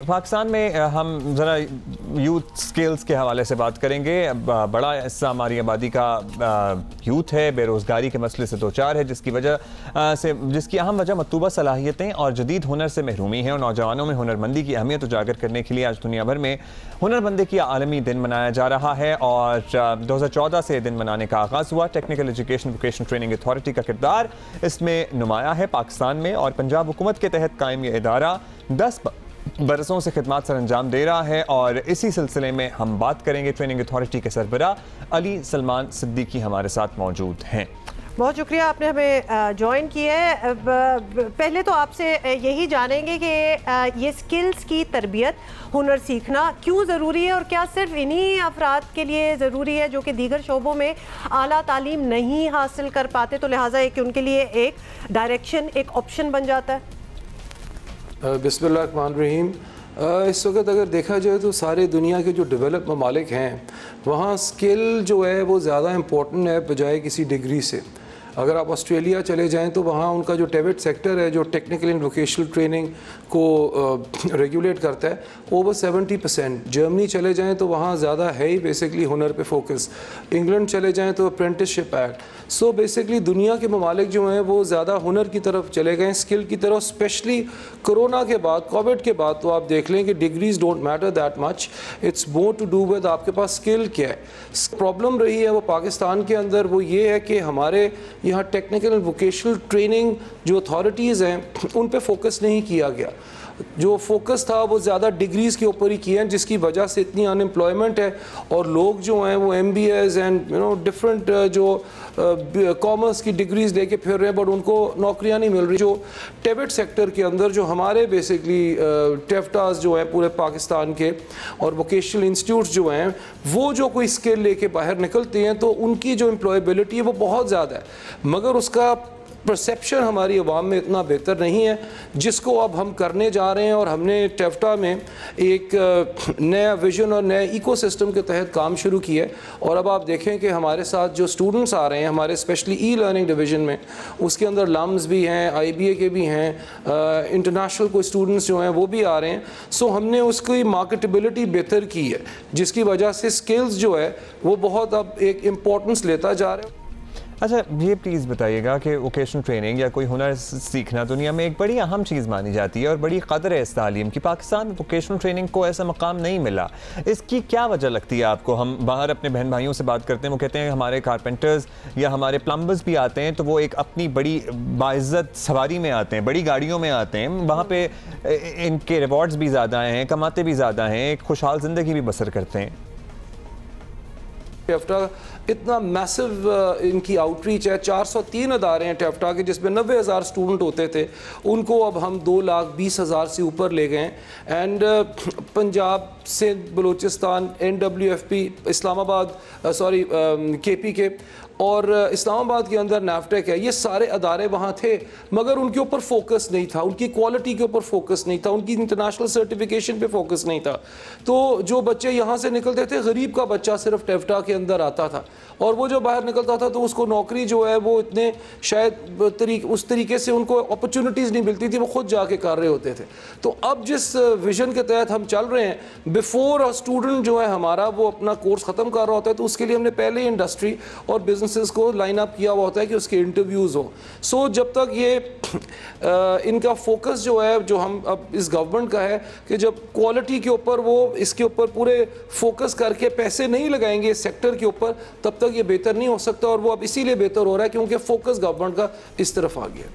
पाकिस्तान में हम ज़रा यूथ स्किल्स के हवाले से बात करेंगे। बड़ा हिस्सा हमारी आबादी का यूथ है, बेरोज़गारी के मसले से दो चार है, जिसकी अहम वजह मतलूबा सलाहियतें और जदीद हुनर से महरूमी है। और नौजवानों में हुनरमंदी की अहमियत उजागर करने के लिए आज दुनिया भर में हुनरमंदी की आलमी दिन मनाया जा रहा है। और 2014 से दिन मनाने का आगाज़ हुआ। Technical education vocational training authority का किरदार इसमें नुमाया है। पाकिस्तान में और पंजाब हुकूमत के तहत कायम ये इदारा 10 बरसों से खिदमत सर अंजाम दे रहा है। और इसी सिलसिले में हम बात करेंगे। ट्रेनिंग अथॉरिटी के सरबरा अली सलमान सिद्दीकी हमारे साथ मौजूद हैं। बहुत शुक्रिया, आपने हमें ज्वाइन किया है। पहले तो आपसे यही जानेंगे कि ये स्किल्स की तरबियत, हुनर सीखना क्यों ज़रूरी है और क्या सिर्फ इन्हीं अफराद के लिए ज़रूरी है जो कि दीगर शोबों में आला तालीम नहीं हासिल कर पाते, तो लिहाजा कि उनके लिए एक डायरेक्शन, एक ऑप्शन बन जाता है। बिस्मिल्लाहिर्रहमानिर्रहीम। इस वक्त अगर देखा जाए तो सारे दुनिया के जो डेवलप ममालिक हैं वहाँ स्किल जो है वो ज़्यादा इम्पोर्टेंट है बजाय किसी डिग्री से। अगर आप ऑस्ट्रेलिया चले जाएं तो वहाँ उनका जो टेवेट सेक्टर है जो टेक्निकल एंड वोकेशनल ट्रेनिंग को रेगुलेट करता है ओवर 70%। जर्मनी चले जाएं तो वहाँ ज़्यादा है ही बेसिकली हुनर पे फोकस। इंग्लैंड चले जाएं तो अप्रेंटिसशिप एक्ट। सो बेसिकली दुनिया के ममालिक जो हैं वो ज़्यादा हुनर की तरफ चले गए, स्किल की तरफ। स्पेशली कोरोना के बाद, कोविड के बाद तो आप देख लें कि degrees don't matter that much, it's more to do with आपके पास स्किल क्या है। प्रॉब्लम रही है वो पाकिस्तान के अंदर वो ये है कि हमारे यहाँ टेक्निकल एंड वोकेशनल ट्रेनिंग जो अथॉरिटीज़ हैं उन पे फोकस नहीं किया गया। जो फोकस था वो ज़्यादा डिग्रीज़ के ऊपर ही किए हैं, जिसकी वजह से इतनी अनएम्प्लॉयमेंट है। और लोग जो हैं वो MBAs एंड डिफरेंट जो कॉमर्स की डिग्रीज़ लेके फिर रहे हैं, बट उनको नौकरियां नहीं मिल रही। जो टेवेट सेक्टर के अंदर जो हमारे बेसिकली टेफ्टास जो हैं पूरे पाकिस्तान के और वोकेशनल इंस्टीट्यूट्स जो हैं वो जो कोई स्किल लेके बाहर निकलते हैं तो उनकी जो एम्प्लॉयबिलिटी है वो बहुत ज़्यादा है, मगर उसका परसेप्शन हमारी अवाम में इतना बेहतर नहीं है, जिसको अब हम करने जा रहे हैं। और हमने टेफ्टा में एक नया विजन और नए इकोसिस्टम के तहत काम शुरू किया है। और अब आप देखें कि हमारे साथ जो स्टूडेंट्स आ रहे हैं हमारे स्पेशली ई लर्निंग डिवीज़न में, उसके अंदर लम्स भी हैं, IBA के भी हैं, इंटरनेशनल कोई स्टूडेंट्स जो हैं वो भी आ रहे हैं। सो हमने उसकी मार्केटेबिलिटी बेहतर की है, जिसकी वजह से स्किल्स जो है वो बहुत अब एक इम्पोर्टेंस लेता जा रहा है। अच्छा, ये प्लीज़ बताइएगा कि वोकेशनल ट्रेनिंग या कोई हुनर सीखना दुनिया में एक बड़ी अहम चीज़ मानी जाती है और बड़ी कदर है इस तालीम की। पाकिस्तान में वोकेशनल ट्रेनिंग को ऐसा मकाम नहीं मिला, इसकी क्या वजह लगती है आपको? हम बाहर अपने बहन भाइयों से बात करते हैं, वो कहते हैं हमारे कारपेंटर्स या हमारे प्लम्बर्स भी आते हैं तो वो एक अपनी बड़ी बाइज़्ज़त सवारी में आते हैं, बड़ी गाड़ियों में आते हैं, वहाँ पर इनके रिवॉर्ड्स भी ज़्यादा हैं, कमाते भी ज़्यादा हैं, एक खुशहाल ज़िंदगी भी बसर करते हैं। टेफ्टा इतना मैसिव इनकी आउटरीच है। 403 अदारे हैं टेफ्टा के, जिसमें 90,000 स्टूडेंट होते थे, उनको अब हम 2,20,000 से ऊपर ले गए। And Punjab, Sindh, Balochistan, NWFP, Islamabad, KP के और इस्लामाबाद के अंदर NAFTEC है, ये सारे अदारे वहाँ थे, मगर उनके ऊपर फोकस नहीं था, उनकी क्वालिटी के ऊपर फोकस नहीं था, उनकी इंटरनेशनल सर्टिफिकेशन पे फोकस नहीं था। तो जो बच्चे यहाँ से निकलते थे, गरीब का बच्चा सिर्फ टेफ्टा के अंदर आता था, और वो जो बाहर निकलता था तो उसको नौकरी जो है वो इतने शायद उस तरीके से उनको अपॉर्चुनिटीज़ नहीं मिलती थी, वो खुद जाके कर रहे होते थे। तो अब जिस विजन के तहत हम चल रहे हैं, बिफोर अ स्टूडेंट जो है हमारा वो अपना कोर्स ख़त्म कर रहा होता है, तो उसके लिए हमने पहले ही इंडस्ट्री और बिजनेसेस को लाइन अप किया हुआ होता है कि उसके इंटरव्यूज़ हो। सो जब तक ये इनका फोकस जो है, जो हम अब इस गवर्नमेंट का है कि जब क्वालिटी के ऊपर वो इसके ऊपर पूरे फोकस करके पैसे नहीं लगाएंगे इस सेक्टर के ऊपर, तब तक ये बेहतर नहीं हो सकता। और वो अब इसीलिए बेहतर हो रहा है क्योंकि फोकस गवर्नमेंट का इस तरफ आ गया।